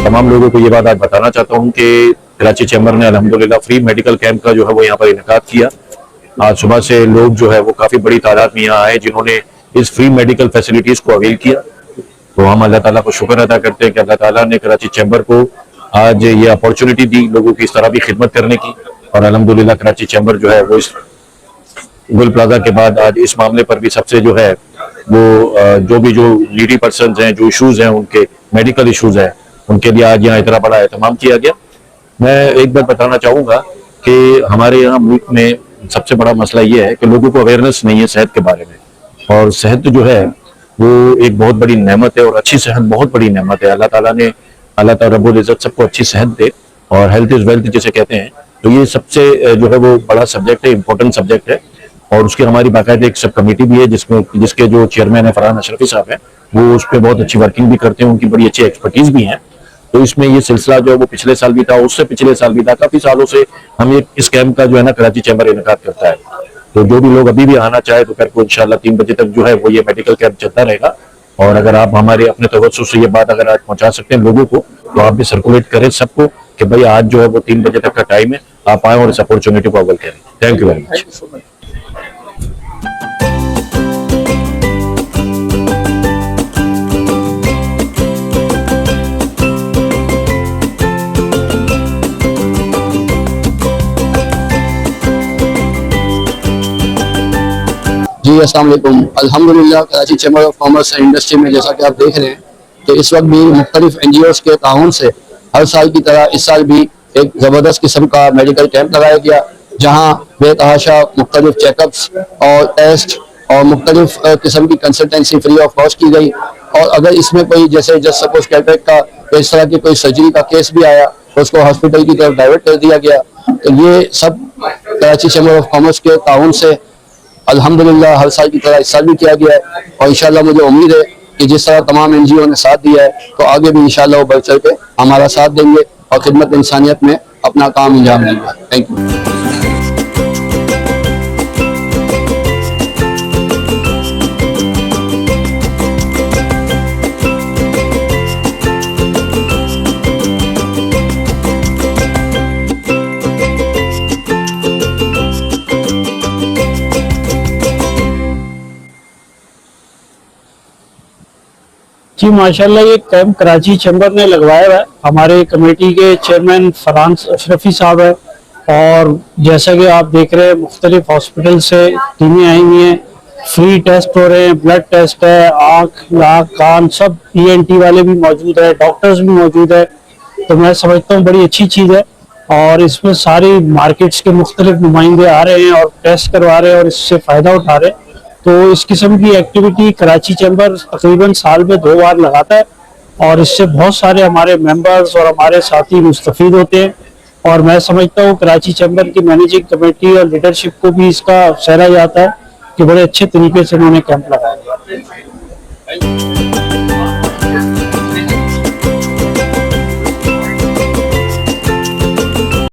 तमाम लोगों को ये बात आज बताना चाहता हूँ कि कराची चैम्बर ने अल्हम्दुलिल्लाह फ्री मेडिकल कैंप का जो है वो यहाँ पर इनेकाद किया। आज सुबह से लोग जो है वो काफ़ी बड़ी तादाद में यहाँ आए जिन्होंने इस फ्री मेडिकल फैसिलिटीज़ को अवेल किया। तो हम अल्लाह ताला को शुक्र अदा करते हैं कि अल्लाह ताला ने कराची चैम्बर को आज ये अपॉर्चुनिटी दी लोगों की इस तरह भी खिदमत करने की। और अल्हम्दुलिल्लाह कराची चैम्बर जो है वो इस गुल प्लाजा के बाद आज इस मामले पर भी सबसे जो है वो जो नीडी पर्सन हैं, जो इशूज़ हैं, उनके मेडिकल इशूज़ हैं, उनके लिए आज यहाँ इतना बड़ा एहतमाम किया गया। मैं एक बात बताना चाहूँगा कि हमारे यहाँ मुल्क में सबसे बड़ा मसला ये है कि लोगों को अवेयरनेस नहीं है सेहत के बारे में। और सेहत जो है वो एक बहुत बड़ी नेमत है और अच्छी सेहत बहुत बड़ी नेमत है। अल्लाह ताला रब्बुल इज़्ज़त सबको अच्छी सेहत दे और हेल्थ इज़ वेल्थ जिसे कहते हैं। तो ये सबसे जो है वो बड़ा सब्जेक्ट है, इंपॉर्टेंट सब्जेक्ट है। और उसकी हमारी बाकायदा एक सब कमेटी भी है जिसके जो चेयरमैन है फरहान अशरफी साहब हैं, वो उस पर बहुत अच्छी वर्किंग भी करते हैं, उनकी बड़ी अच्छी एक्सपर्टीज भी है। तो इसमें ये सिलसिला जो है वो पिछले साल भी था, उससे पिछले साल भी था, काफी सालों से हम इस कैंप का जो है ना कराची चैम्बर इनेकाद करता है। तो जो भी लोग अभी भी आना चाहे तो को इंशाल्लाह 3 बजे तक जो है वो ये मेडिकल कैंप चलता रहेगा। और अगर आप हमारे अपने तवज्जो से ये बात अगर आज पहुंचा सकते हैं लोगों को तो आप भी सर्कुलेट करें सबको कि भाई आज जो है वो 3 बजे तक का टाइम है, आप आए और इस अपॉर्चुनिटी को अवल करें। Thank you very much. जी अस्सलाम वालेकुम। अल्हम्दुलिल्लाह Karachi chamber of commerce and industry में जैसा कि आप देख रहे हैं कि इस वक्त भी मुख्तलिफ NGOs के ताउन से हर साल की तरह इस साल भी एक ज़बरदस्त किस्म का मेडिकल कैंप लगाया गया, जहां बेतहाशा मुख्तलिफ चेकअप्स और टेस्ट और मुख्तलिफ किस्म की कंसल्टेंसी फ्री ऑफ कॉस्ट की गई। और अगर इसमें कोई जैसे जस्ट सपोज कैटरेक्ट का इस तरह की कोई सर्जरी का केस भी आया तो उसको हॉस्पिटल की तरफ डाइवर्ट कर दिया गया। तो ये सब कराची चैम्बर ऑफ कॉमर्स के ताउन से अल्हम्दुलिल्लाह हर साल की तरह इस साल भी किया गया है। और इंशाल्लाह मुझे उम्मीद है कि जिस तरह तमाम NGO ने साथ दिया है तो आगे भी इंशाल्लाह वो बढ़ चढ़ के हमारा साथ देंगे और खिदमत इंसानियत में अपना काम अंजाम देंगे। Thank you. जी माशाल्लाह ये कैंप कराची चैम्बर ने लगवाया हुआ है। हमारे कमेटी के चेयरमैन फरहान अशरफी साहब है और जैसा कि आप देख रहे हैं मुख्तलिफ हॉस्पिटल से टीमें आई हुई हैं, फ्री टेस्ट हो रहे हैं, ब्लड टेस्ट है, आँख नाक कान सब, ENT वाले भी मौजूद है, डॉक्टर्स भी मौजूद है। तो मैं समझता हूँ बड़ी अच्छी चीज़ है और इसमें सारी मार्केट्स के मुख्तलिफ नुमाइंदे आ रहे हैं और टेस्ट करवा रहे हैं और इससे फ़ायदा उठा रहे हैं। तो इस किस्म की एक्टिविटी कराची चैम्बर तकरीबन साल में 2 बार लगाता है और इससे बहुत सारे हमारे मेंबर्स और हमारे साथी मुस्तफीद होते हैं। और मैं समझता हूँ कराची चैम्बर की मैनेजिंग कमेटी और लीडरशिप को भी इसका सहरा जाता है कि बड़े अच्छे तरीके से उन्होंने कैंप लगाया।